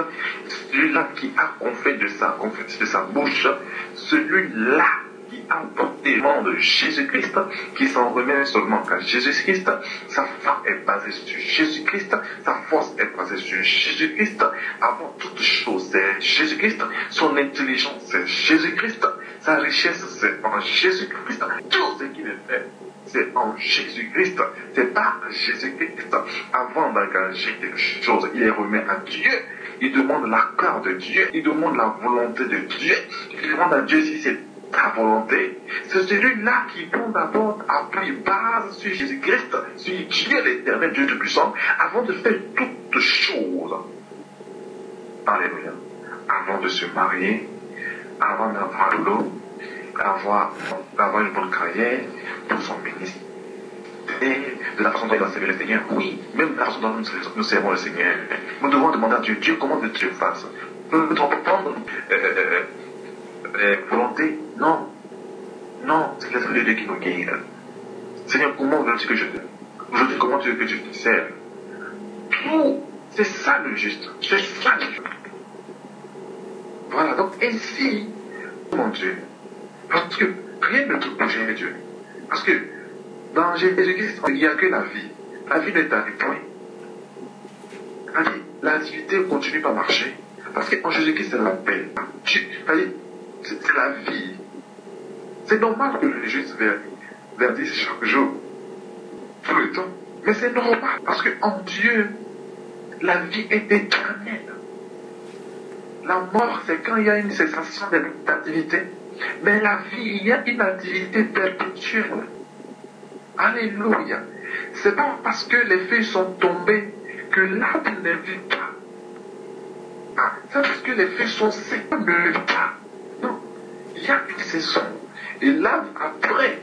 celui-là qui a confessé de sa bouche, celui-là qui a porté le nom de Jésus-Christ, qui s'en remet seulement qu'à Jésus-Christ, sa foi est basée sur Jésus-Christ, sa force est basée sur Jésus-Christ, avant toute chose c'est Jésus-Christ, son intelligence c'est Jésus-Christ, sa richesse c'est en Jésus-Christ, tout ce qu'il fait c'est en Jésus-Christ, c'est pas Jésus-Christ. Avant d'engager quelque chose, il est remis à Dieu, il demande l'accord de Dieu, il demande la volonté de Dieu, il demande à Dieu si c'est ta volonté. C'est celui-là qui prend d'abord appui base sur Jésus-Christ, sur Dieu l'éternel, Dieu tout-puissant, avant de faire toutes choses. Alléluia. Avant de se marier, avant d'avoir de l'eau, d'avoir une bonne carrière pour son ministère, et de la façon dont il va servir le Seigneur. Oui, même de la façon dont nous servons le Seigneur. Nous devons demander à Dieu, Dieu, comment veux-tu que je fasse? Nous devons prendre volonté? Non. Non, c'est l'Esprit de Dieu qui nous guide. Seigneur, comment veux-tu que je te... Aujourd'hui, comment tu veux que je te serve? Tout, c'est ça le juste. C'est ça le juste. Voilà, donc ainsi, mon Dieu, parce que rien ne peut bouger Dieu. Parce que dans Jésus-Christ, il n'y a que la vie. La vie n'est à point. L'activité continue par marcher. Parce qu'en Jésus-Christ, c'est la paix. C'est la vie. C'est normal que le juste verdisse chaque jour, tout le temps. Mais c'est normal. Parce qu'en Dieu, la vie est éternelle. La mort, c'est quand il y a une cessation d'activité. Mais la vie, il y a une activité perpétuelle. Alléluia. C'est pas parce que les feuilles sont tombées que l'arbre ne vit pas. C'est parce que les feuilles sont secs qu'on ne vit pas. Non. Il y a une saison. Et là, après,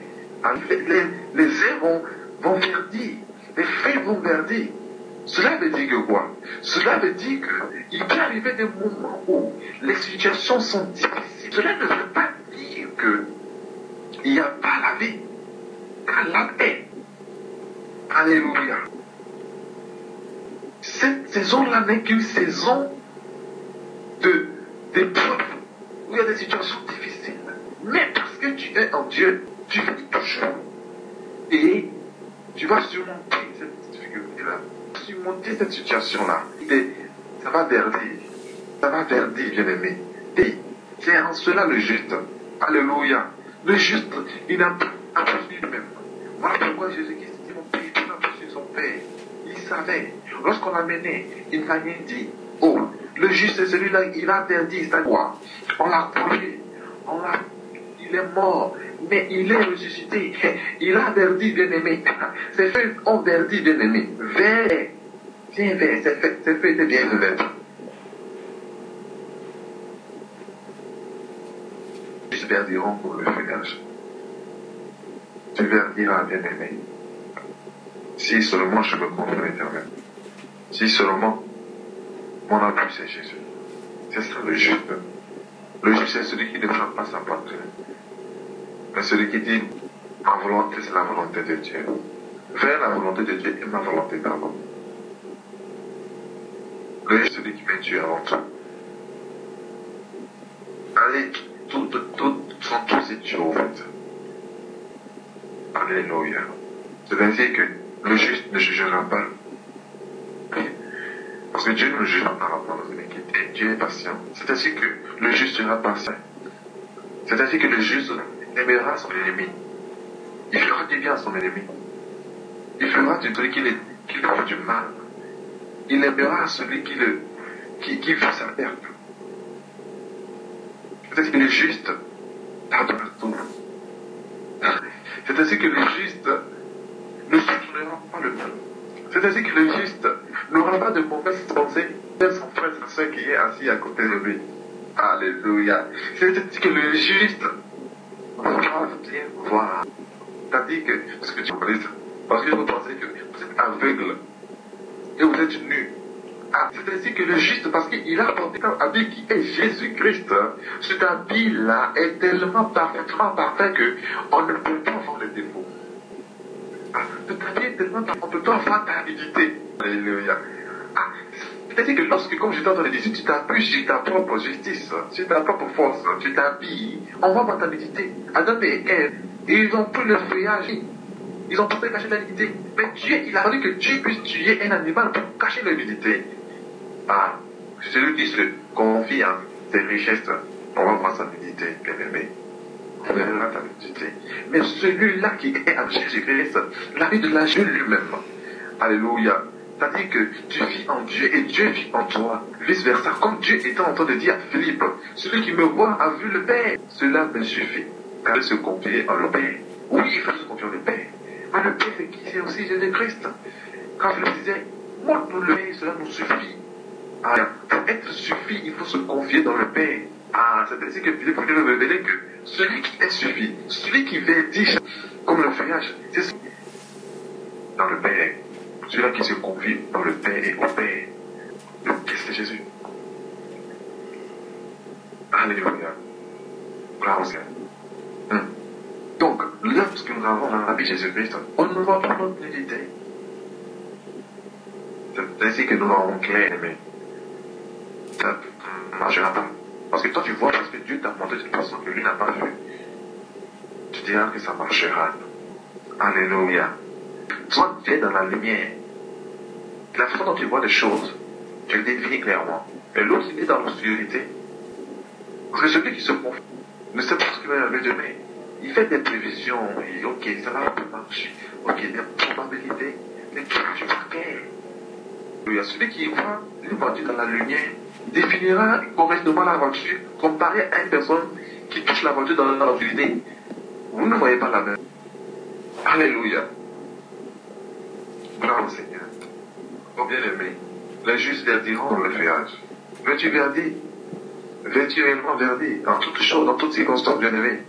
les herbes vont verdir. Les feuilles vont verdir. Cela veut dire que quoi? Cela veut dire qu'il peut arriver des moments où les situations sont difficiles. Cela ne veut pas dire que il n'y a pas la vie. Car la paix. Alléluia. Cette saison-là n'est qu'une saison d'épreuves, où il y a des situations difficiles. Mais parce que tu es en Dieu, tu vis toujours. Et tu vas surmonter cette difficulté-là. Surmonter cette situation-là. Ça va verdir. Ça va verdir, bien-aimé. Et c'est en cela le juste. Alléluia. Le juste, il n'a pas aperçu lui-même. Voilà pourquoi Jésus-Christ dit mon Père, il n'a pas aperçu son Père. Il savait. Lorsqu'on l'a mené, il n'a rien dit. Oh, le juste, c'est celui-là, il a interdit sa voix. On l'a croyé. Il est mort, mais il est ressuscité. Il a verdi, bien-aimé. Ses feux ont verdi, bien-aimé. Vers. Viens vers. Ses feux étaient bien verts. Ils verdiront pour le feuillage. Tu verdiras, bien-aimé. Si seulement je me confie à l'Éternel. Si seulement mon appui c'est Jésus. C'est ça le juste. Le juste c'est celui qui ne frappe pas sa porte. Mais celui qui dit ma volonté c'est la volonté de Dieu. Faire la volonté de Dieu et ma volonté d'abord. Le juste c'est celui qui met Dieu avant tout. Allez, tout sont tous Dieu en fait. Alléluia. C'est ainsi que le juste ne jugera pas. Parce que Dieu ne jugera pas par nos iniquités. Dieu est patient. C'est ainsi que le juste sera patient. C'est ainsi que le juste aimera son ennemi. Il fera du bien à son ennemi. Il fera du celui qui fait du mal. Il aimera celui qui veut sa perte. C'est ainsi que le juste pardonnera tout. C'est ainsi que le juste ne soutiendra pas le mal. C'est ainsi que le juste n'aura pas de mauvaises pensées de son frère et sa soeur qui est assis à côté de lui. Alléluia. C'est ainsi que le juste va bien voir. C'est-à-dire que, ce que tu dis, parce que vous pensez que vous êtes aveugle et vous êtes nu. Ah, c'est ainsi que le juste, parce qu'il a porté un habit qui est Jésus-Christ, cet habit-là est tellement parfaitement parfait qu'on ne peut pas voir les défauts. Ah, cet habit est tellement parfait, on ne peut pas voir ta nudité. Alléluia. Ah, c'est-à-dire que lorsque, comme j'étais en train de dire, tu t'appuies sur ta propre justice, sur ta propre force, tu t'habilles, on voit pas ta nudité. Adam et Ève, ils ont pris le feuillage. Ils ont pensé cacher la nudité. Mais Dieu, il a fallu que Dieu puisse tuer un animal pour cacher la nudité. Ah, c'est celui qui se confie à ses richesses. On va voir sa nudité, bien aimé. On verra sa nudité. Mais celui-là qui est à Jésus-Christ, la vie de la Dieu lui-même. Alléluia. C'est-à-dire que tu vis en Dieu et Dieu vit en toi. Vice versa. Comme Dieu était en train de dire à Philippe, celui qui me voit a vu le Père. Cela me suffit. Car il se confier en le Père. Oui, il faut se confier en le Père. Mais le Père, c'est qui? C'est aussi Jésus-Christ. Quand Philippe disait, montre-nous le Père, cela nous suffit. Ah, pour être suffi, il faut se confier dans le Père. Ah, c'est ainsi que Philippe voulait me révéler que celui qui est suffi, celui qui verdige comme le feuillage, c'est celui dans le Père. Celui-là qui se confie dans le Père et au Père. Le Père, c'est Jésus. Alléluia. Gloire au Seigneur. Donc, lorsque nous avons la vie de Jésus-Christ, on ne voit pas notre nudité. C'est ainsi que nous l'aurons clair, mais ça ne marchera pas. Parce que toi, tu vois, parce que Dieu t'a montré d'une façon que lui n'a pas vu. Tu diras que ça marchera. Alléluia. Toi, tu es dans la lumière. La façon dont tu vois les choses, tu le définis clairement. Mais l'autre, il est dans l'obscurité. Parce que celui qui se confie ne sait pas ce qu'il va y avoir demain. Il fait des prévisions, et ok, ça va marcher. Ok, des probabilités. Mais toi, tu vas faire. Il y a celui qui voit une voiture dans la lumière, définira correctement la voiture, comparé à une personne qui touche la voiture dans l'obscurité. Vous ne voyez pas la même. Alléluia. Gloire au Seigneur. Oh bien-aimé, les justes verdiront dans le feuillage. Veux-tu verdir? Veux-tu réellement verdir dans toutes choses, dans toutes circonstances, bien-aimé?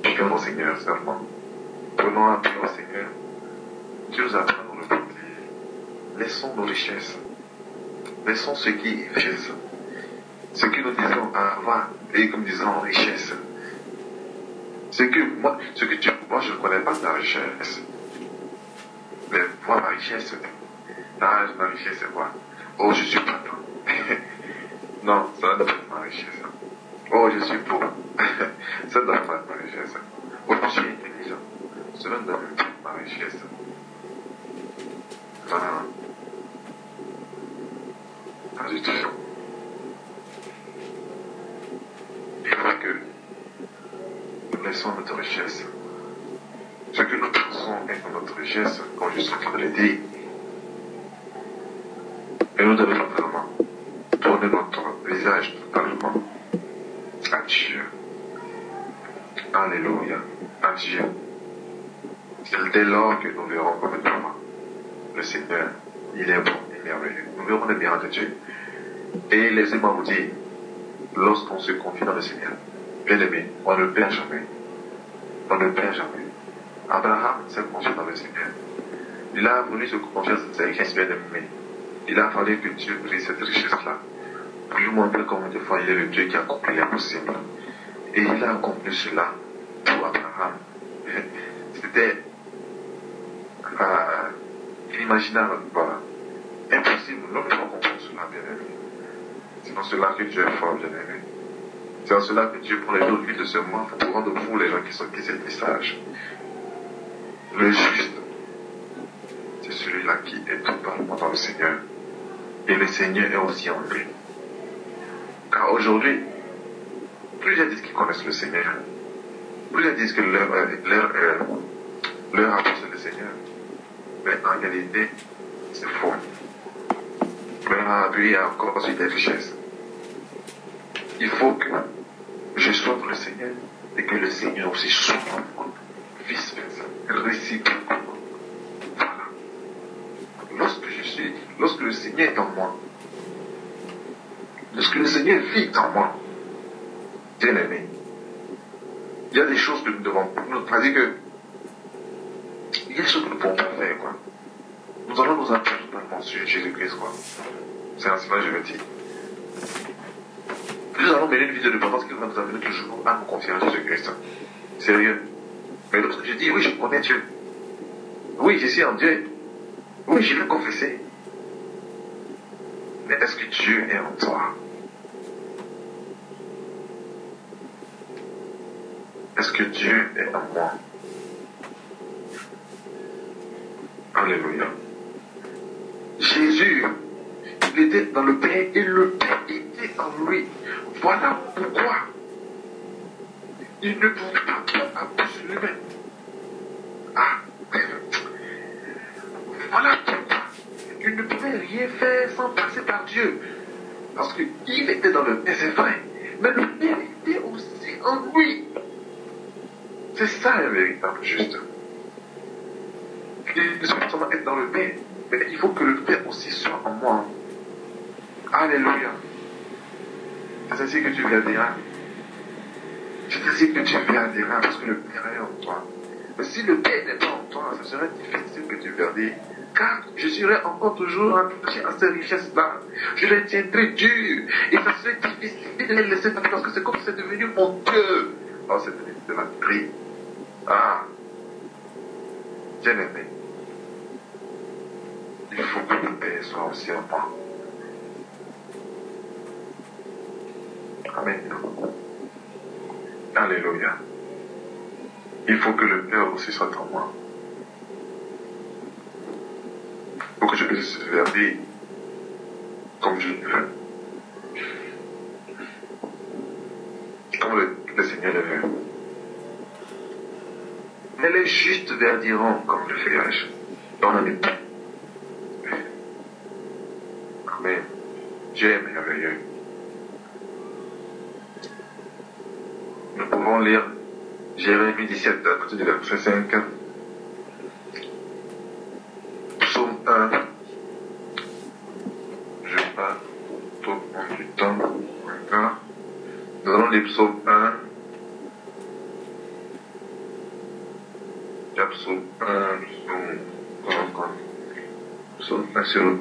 Prions au Seigneur seulement. Prenons appui au Seigneur. Dieu nous apprend dans le côté. Laissons nos richesses. Laissons ce qui est richesse. Ce que nous disons avoir et comme disons richesse. C'est que moi, moi je ne connais pas ta richesse. Mais moi, ma richesse, ma richesse, c'est quoi? Oh, je suis papa. Non, ça ne doit pas être ma richesse. Oh, je suis pauvre. Ça ne doit pas être ma richesse. Oh, je suis intelligent. Cela ne doit pas être ma richesse. Non, pas du tout. Il faut que nous laissons notre richesse. Ce que nous pensons être notre richesse, comme je suis en train de le dire. Et nous devons vraiment tourner notre visage totalement à Dieu. Alléluia. À Dieu. C'est dès lors que nous verrons complètement le Seigneur. Il est bon, il est merveilleux. Nous verrons les miracles de Dieu. Et laissez-moi vous dire, lorsqu'on se confie dans le Seigneur, bien aimé, on ne perd jamais. On ne perd jamais. Abraham s'est confié dans le Seigneur. Il a voulu se confier dans sa richesse bien aimée. Il a fallu que Dieu brise cette richesse-là pour lui montrer comment des fois il est le Dieu qui accomplit l'impossible. Et il a accompli cela pour Abraham. C'était inimaginable, voilà. Impossible, nous ne pouvons comprendre cela, bien aimé. C'est en cela que Dieu est fort, bien aimé. C'est en cela que Dieu prend les jours de vie de ce mois pour rendre vous les gens qui sont sages. Le juste, c'est celui-là qui est totalement dans le Seigneur. Et le Seigneur est aussi en lui. Car aujourd'hui, plusieurs disent qu'ils connaissent le Seigneur. Plusieurs disent que leur rapport c'est le Seigneur. Mais en réalité, c'est faux. Leur appui est encore sur des richesses. Il faut que je sois dans le Seigneur et que le Seigneur aussi soit en moi. Vice versa. Réciproquement. Voilà. Lorsque le Seigneur est en moi, lorsque le Seigneur vit en moi, bien aimé, il y a des choses que nous devons, c'est-à-dire que, il y a des choses que nous ne pouvons pas faire, quoi. Nous allons nous appuyer totalement sur Jésus-Christ, quoi. C'est ainsi que je veux dire. Nous allons mener une vie de dépendance qui va nous amener toujours à nous confier en Jésus-Christ. Sérieux. Mais lorsque je dis, oui, je connais Dieu. Oui, je suis en Dieu. Oui, je vais confesser. Mais est-ce que Dieu est en toi? Est-ce que Dieu est en moi? Alléluia. Jésus, il était dans le Père et le Père était en lui. Voilà pourquoi il ne pouvait pas prendre à bout sur lui-même. Ah, voilà pourquoi il ne pouvait rien faire sans passer par Dieu. Parce qu'il était dans le Père, c'est vrai. Mais le Père était aussi en lui. C'est ça le véritable juste. Il ne peut seulement être dans le Père, mais il faut que le Père aussi soit en moi. Alléluia. C'est ainsi que tu verras. C'est ainsi que tu verras parce que le Père est en toi. Mais si le Père n'est pas en toi, ce serait difficile que tu verras. Car je serai encore toujours attaché à ces richesses-là. Je les tiendrai dures. Et ça serait difficile de les laisser faire parce que c'est comme si c'est devenu mon Dieu. Oh, c'est devenu de la tri. Ah. Bien aimé. Il faut que le Père soit aussi en moi. Amen. Alléluia. Il faut que le Père aussi soit en moi. Pour que je puisse servir comme je veux. Comme le Seigneur le veut. Mais les justes verdiront comme le feuillage. On n'en est pas. Amen. Dieu est merveilleux. Nous pouvons lire Jérémie 17, à partir du verset 5. Psaume 1. Je vais pas trop prendre du temps. D'accord. Nous allons lire Psaume 1. Il y a Psaume 1, Psaume 1 sur le...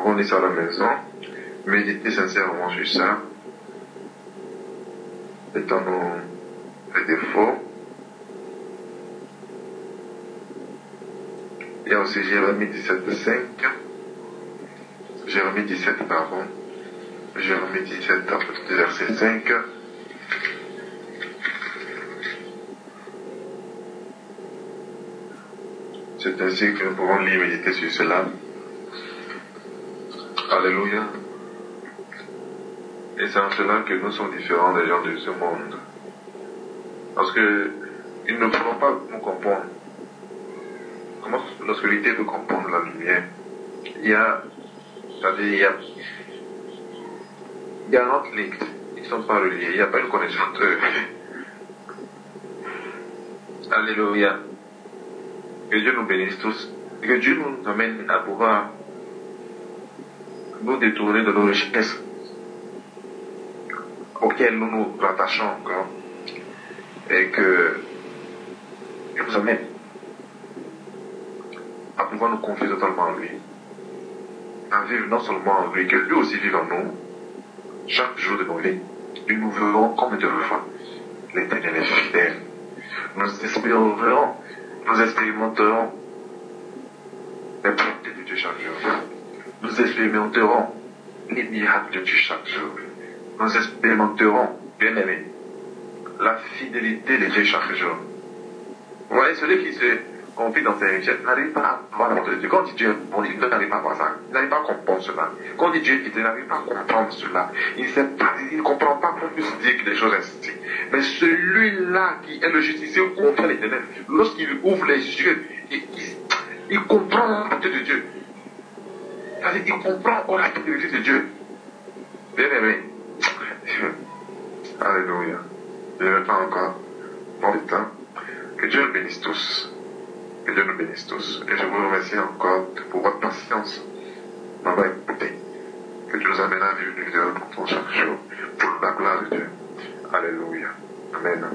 On lit ça à la maison. Méditez sincèrement sur ça. Et dans nos les défauts. Il y a aussi Jérémie 17:5. Jérémie 17, pardon. Jérémie 17, verset 5. C'est ainsi que nous pouvons lire et méditer sur cela. Alléluia. Et c'est en cela que nous sommes différents des gens de ce monde. Parce que ils ne pourront pas nous comprendre. Comment l'obscurité peut comprendre la lumière? Il y a entre lignes. Ils ne sont pas reliés. Il n'y a pas une connexion entre eux. Alléluia. Que Dieu nous bénisse tous. Et que Dieu nous amène à pouvoir nous détourner de nos richesses auxquelles nous nous rattachons encore. Et que Dieu nous amène à pouvoir nous confier totalement en lui. À vivre non seulement en lui, que lui aussi vive en nous, chaque jour de nos vies. Et nous verrons comme de fois l'Éternel est fidèle. Nous expérimenterons les bontés de Dieu chaque jour. Nous expérimenterons les miracles de Dieu chaque jour. Nous expérimenterons, bien aimé, la fidélité de Dieu chaque jour. Vous voyez, celui qui se confie dans ses richesses n'arrive pas à voir la bonté de Dieu. Quand on dit Dieu est bon, il n'arrive pas à voir ça. Il n'arrive pas à comprendre cela. Quand on dit Dieu est fidèle, il n'arrive pas à comprendre cela. Il ne comprend pas pour plus dire des choses ainsi. Mais celui-là qui est le justicier contre l'Éternel, lorsqu'il ouvre les yeux, il comprend la bonté de Dieu. C'est-à-dire qu'il comprend la fidélité de Dieu. Bien aimé. Alléluia. Je ne vais pas encore prendre le temps. Que Dieu nous bénisse tous. Que Dieu nous bénisse tous. Et je vous remercie encore pour votre patience m'avoir écouté. Que Dieu nous amène à vivre une vie de repentance chaque jour pour la gloire de Dieu. Alléluia. Amen.